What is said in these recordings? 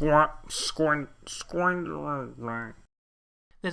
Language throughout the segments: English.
There's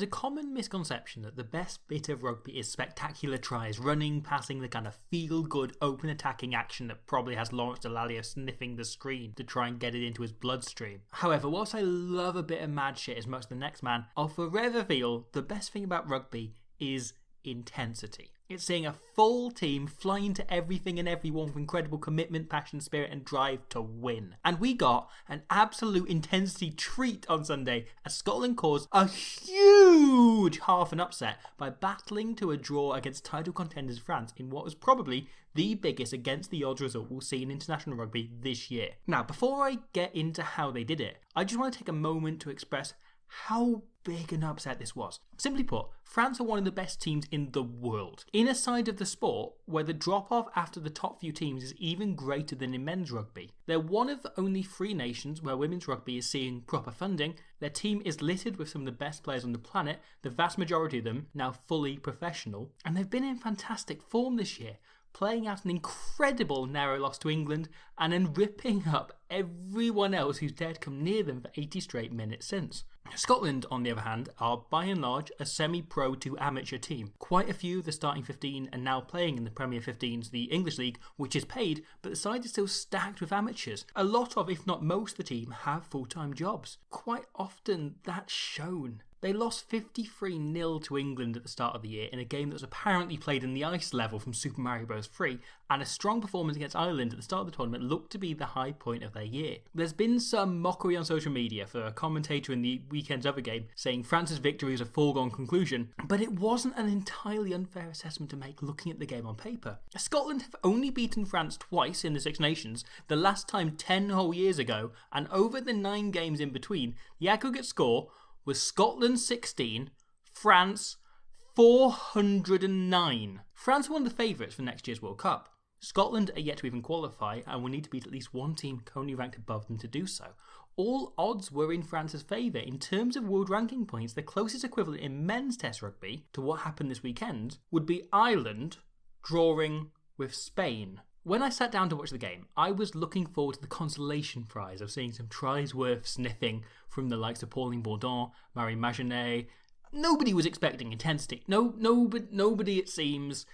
a common misconception that the best bit of rugby is spectacular tries, running, passing, the kind of feel-good, open attacking action that probably has Lawrence Dallaglio sniffing the screen to try and get it into his bloodstream. However, whilst I love a bit of mad shit as much as the next man, I'll forever feel the best thing about rugby is intensity. It's seeing a full team fly into everything and everyone with incredible commitment, passion, spirit and drive to win. And we got an absolute intensity treat on Sunday as Scotland caused a huge half an upset by battling to a draw against title contenders France in what was probably the biggest against the odds result we'll see in international rugby this year. Now, before I get into how they did it, I just want to take a moment to express how big an upset this was. Simply put, France are one of the best teams in the world. In a side of the sport where the drop-off after the top few teams is even greater than in men's rugby. They're one of the only 3 nations where women's rugby is seeing proper funding. Their team is littered with some of the best players on the planet, the vast majority of them now fully professional, and they've been in fantastic form this year, playing out an incredible narrow loss to England and then ripping up everyone else who's dared come near them for 80 straight minutes since. Scotland, on the other hand, are by and large a semi-pro to amateur team. Quite a few of the starting 15 are now playing in the Premier 15s, the English League, which is paid, but the side is still stacked with amateurs. A lot of, if not most of the team, have full-time jobs. Quite often that's shown. They lost 53-0 to England at the start of the year in a game that was apparently played in the ice level from Super Mario Bros. 3, and a strong performance against Ireland at the start of the tournament looked to be the high point of their year. There's been some mockery on social media for a commentator in the weekend's other game saying France's victory was a foregone conclusion, but it wasn't an entirely unfair assessment to make looking at the game on paper. Scotland have only beaten France twice in the Six Nations, the last time 10 whole years ago, and over the 9 games in between, the aggregate score was Scotland 16, France 409. France are one of the favourites for next year's World Cup. Scotland are yet to even qualify and will need to beat at least one team currently ranked above them to do so. All odds were in France's favour. In terms of world ranking points, the closest equivalent in men's test rugby to what happened this weekend would be Ireland drawing with Spain. When I sat down to watch the game, I was looking forward to the consolation prize of seeing some tries worth sniffing from the likes of Pauline Bourdon, Marie Magenet. Nobody was expecting intensity. Nobody it seems,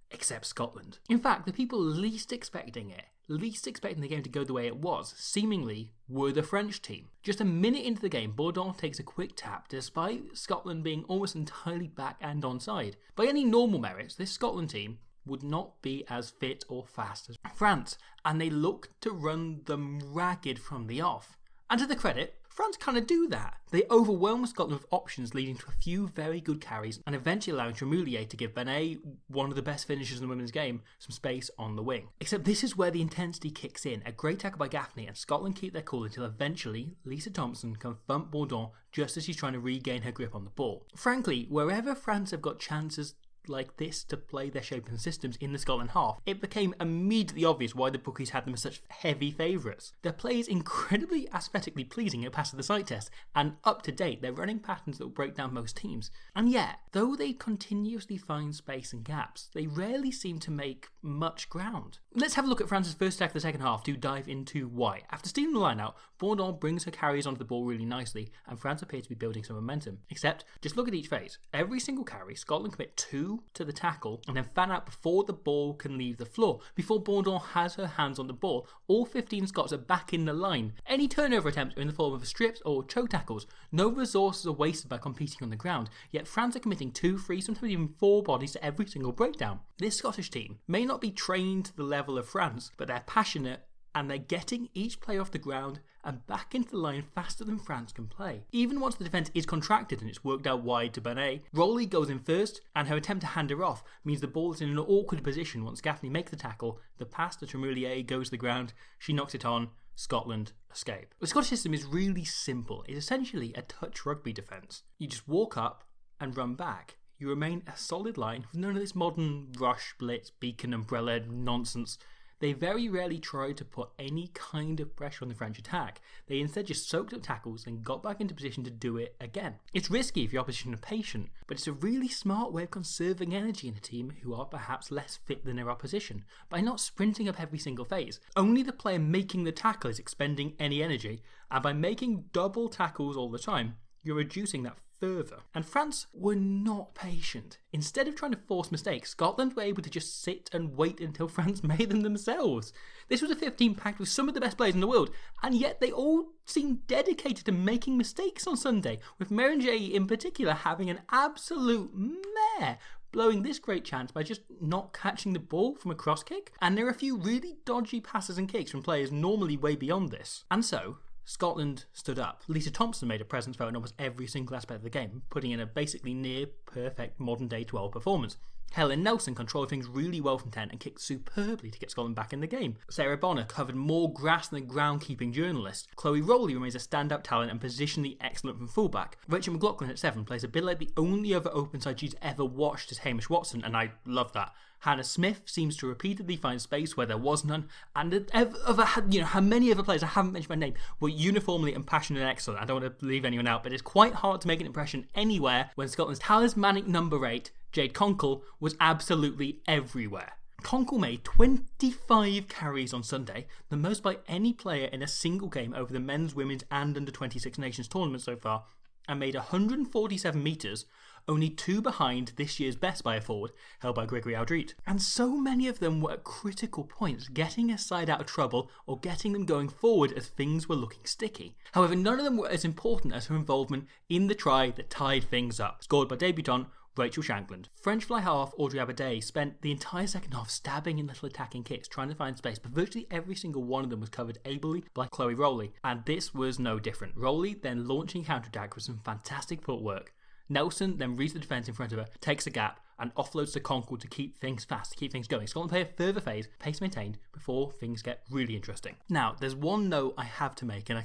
except Scotland. In fact, the people least expecting the game to go the way it was, seemingly, were the French team. Just a minute into the game, Bourdon takes a quick tap, despite Scotland being almost entirely back and onside. By any normal merits, this Scotland team would not be as fit or fast as France, and they looked to run them ragged from the off. And to the credit, France kind of do that. They overwhelm Scotland with options, leading to a few very good carries and eventually allowing Tremoulier to give Benet, one of the best finishers in the women's game, some space on the wing. Except this is where the intensity kicks in. A great tackle by Gaffney and Scotland keep their cool until eventually Lisa Thompson can thump Bourdon just as she's trying to regain her grip on the ball. Frankly, wherever France have got chances like this to play their shape and systems in the Scotland half, it became immediately obvious why the bookies had them as such heavy favourites. Their play is incredibly aesthetically pleasing at passes the sight test, and up to date, they're running patterns that will break down most teams. And yet, though they continuously find space and gaps, they rarely seem to make much ground. Let's have a look at France's first attack of the second half to dive into why. After stealing the line out, Bourdon brings her carries onto the ball really nicely, and France appear to be building some momentum. Except, just look at each phase. Every single carry, Scotland commit 2 to the tackle and then fan out before the ball can leave the floor. Before Bourdon has her hands on the ball, all 15 Scots are back in the line. Any turnover attempts are in the form of strips or choke tackles. No resources are wasted by competing on the ground, yet France are committing 2, 3, sometimes even 4 bodies to every single breakdown. This Scottish team may not be trained to the level of France, but they're passionate and they're getting each player off the ground and back into the line faster than France can play. Even once the defence is contracted and it's worked out wide to Benet, Rowley goes in first, and her attempt to hand her off means the ball is in an awkward position once Gaffney makes the tackle. The pass to Tremoulier goes to the ground, she knocks it on, Scotland escape. The Scottish system is really simple. It's essentially a touch rugby defence. You just walk up and run back. You remain a solid line with none of this modern rush, blitz, beacon, umbrella nonsense. they very rarely tried to put any kind of pressure on the French attack. They instead just soaked up tackles and got back into position to do it again. It's risky if your opposition are patient, but it's a really smart way of conserving energy in a team who are perhaps less fit than their opposition by not sprinting up every single phase. Only the player making the tackle is expending any energy, and by making double tackles all the time, you're reducing that further. And France were not patient. Instead of trying to force mistakes, Scotland were able to just sit and wait until France made them themselves. This was a 15 packed with some of the best players in the world, and yet they all seemed dedicated to making mistakes on Sunday, with Meringue in particular having an absolute mare, blowing this great chance by just not catching the ball from a cross kick. And there are a few really dodgy passes and kicks from players normally way beyond this. And so Scotland stood up. Lisa Thompson made a presence felt in almost every single aspect of the game, putting in a basically near perfect modern day 12 performance. Helen Nelson controlled things really well from 10 and kicked superbly to get Scotland back in the game. Sarah Bonner covered more grass than a groundkeeping journalist. Chloe Rowley remains a standout talent and positionally excellent from fullback. Rachel McLaughlin at 7 plays a bit like the only other open side she's ever watched as Hamish Watson, and I love that. Hannah Smith seems to repeatedly find space where there was none, and how many other players, I haven't mentioned by name, were uniformly impassioned and excellent. I don't want to leave anyone out, but it's quite hard to make an impression anywhere when Scotland's talismanic number 8, Jade Conkle, was absolutely everywhere. Conkle made 25 carries on Sunday, the most by any player in a single game over the men's, women's and under-26 nations tournament so far, and made 147 metres, only 2 behind this year's best by a forward, held by Gregory Aldrit. And so many of them were at critical points, getting a side out of trouble or getting them going forward as things were looking sticky. However, none of them were as important as her involvement in the try that tied things up, scored by debutant Rachel Shankland. French fly half Audrey Abaday spent the entire second half stabbing in little attacking kicks, trying to find space, but virtually every single one of them was covered ably by Chloe Rowley, and this was no different. Rowley then launching counter-attack with some fantastic footwork. Nelson then reads the defence in front of her, takes a gap, and offloads to Conkle to keep things fast, to keep things going. Scotland play a further phase, pace maintained, before things get really interesting. Now, there's one note I have to make, and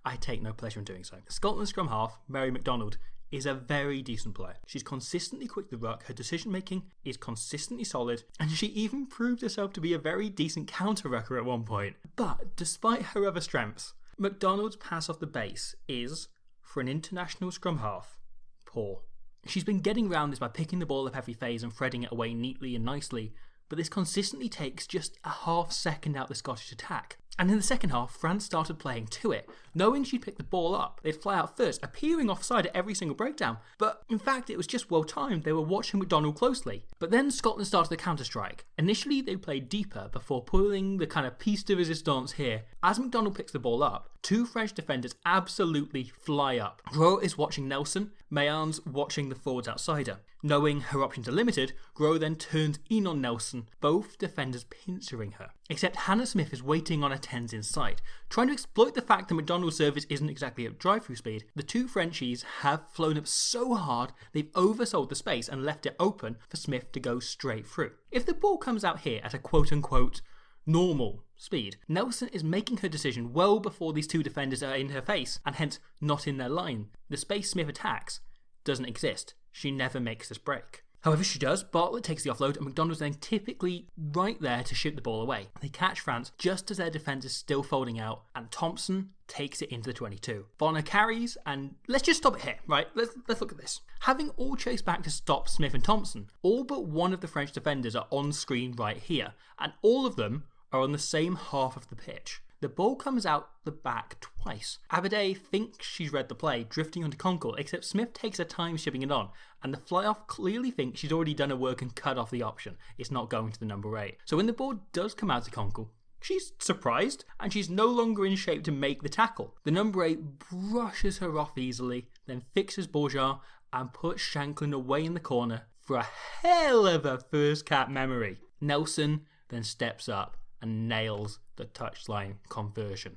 I take no pleasure in doing so. Scotland's scrum half, Mary McDonald, is a very decent player. She's consistently quick to the ruck, her decision making is consistently solid, and she even proved herself to be a very decent counter-rucker at one point. But despite her other strengths, McDonald's pass off the base is, for an international scrum half, poor. She's been getting around this by picking the ball up every phase and threading it away neatly and nicely, but this consistently takes just a half second out the Scottish attack. And in the second half, France started playing to it. Knowing she'd pick the ball up, they'd fly out first, appearing offside at every single breakdown. But in fact, it was just well timed. They were watching McDonald closely. But then Scotland started the counter-strike. Initially, they played deeper before pulling the kind of piece de resistance here. As McDonald picks the ball up, 2 French defenders absolutely fly up. Gros is watching Nelson, Mayans watching the forwards outsider. Knowing her options are limited, Gros then turns in on Nelson, both defenders pincering her. Except Hannah Smith is waiting on a 10s inside. Trying to exploit the fact that McDonald's service isn't exactly at drive-through speed, the 2 Frenchies have flown up so hard they've oversold the space and left it open for Smith to go straight through. If the ball comes out here at a quote-unquote normal speed, Nelson is making her decision well before these 2 defenders are in her face and hence not in their line. The space Smith attacks doesn't exist. She never makes this break. However, she does. Bartlett takes the offload and McDonald's then typically right there to ship the ball away. They catch France just as their defence is still folding out and Thompson takes it into the 22. Bonner carries and let's just stop it here, right? Let's look at this. Having all chased back to stop Smith and Thompson, all but one of the French defenders are on screen right here and all of them are on the same half of the pitch. The ball comes out the back twice. Abaday thinks she's read the play, drifting onto Conkle, except Smith takes her time shipping it on, and the fly-off clearly thinks she's already done her work and cut off the option. It's not going to the number 8. So when the ball does come out to Conkle, she's surprised, and she's no longer in shape to make the tackle. The number 8 brushes her off easily, then fixes Bourgeat and puts Shankland away in the corner for a hell of a first cap memory. Nelson then steps up and nails the touchline conversion.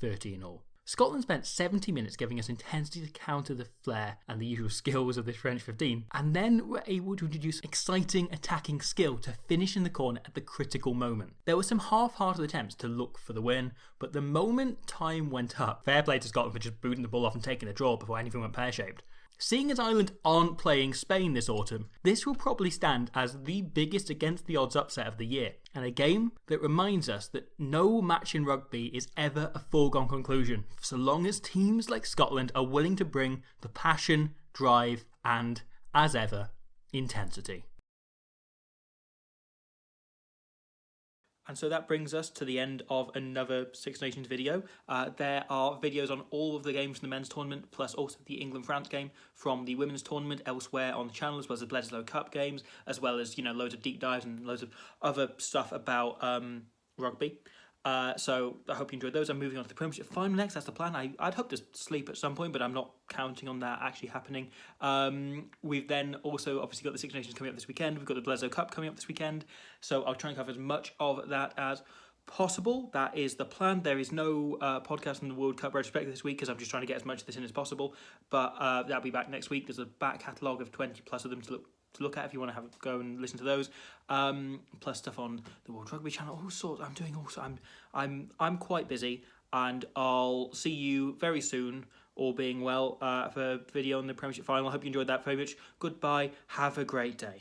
13 all. Scotland spent 70 minutes giving us intensity to counter the flair and the usual skills of this French 15, and then were able to introduce exciting attacking skill to finish in the corner at the critical moment. There were some half-hearted attempts to look for the win, but the moment time went up, fair play to Scotland for just booting the ball off and taking a draw before anything went pear-shaped. Seeing as Ireland aren't playing Spain this autumn, this will probably stand as the biggest against the odds upset of the year, and a game that reminds us that no match in rugby is ever a foregone conclusion, so long as teams like Scotland are willing to bring the passion, drive, and, as ever, intensity. And so that brings us to the end of another Six Nations video. There are videos on all of the games from the men's tournament, plus also the England-France game from the women's tournament elsewhere on the channel, as well as the Bledisloe Cup games, as well as, loads of deep dives and loads of other stuff about rugby. So I hope you enjoyed those. I'm moving on to the Premiership final next. That's the plan. I'd hope to sleep at some point, but I'm not counting on that actually happening. We've then also obviously got the Six Nations coming up this weekend. We've got the Bledisloe Cup coming up this weekend. So I'll try and cover as much of that as possible. That is the plan. There is no podcast on the World Cup retrospective this week because I'm just trying to get as much of this in as possible. But that'll be back next week. There's a back catalogue of 20 plus of them to look at if you want to go and listen to those, plus stuff on the World Rugby channel, all sorts. I'm quite busy, and I'll see you very soon, all being well, for a video on the Premiership final. I hope you enjoyed that very much. Goodbye, have a great day.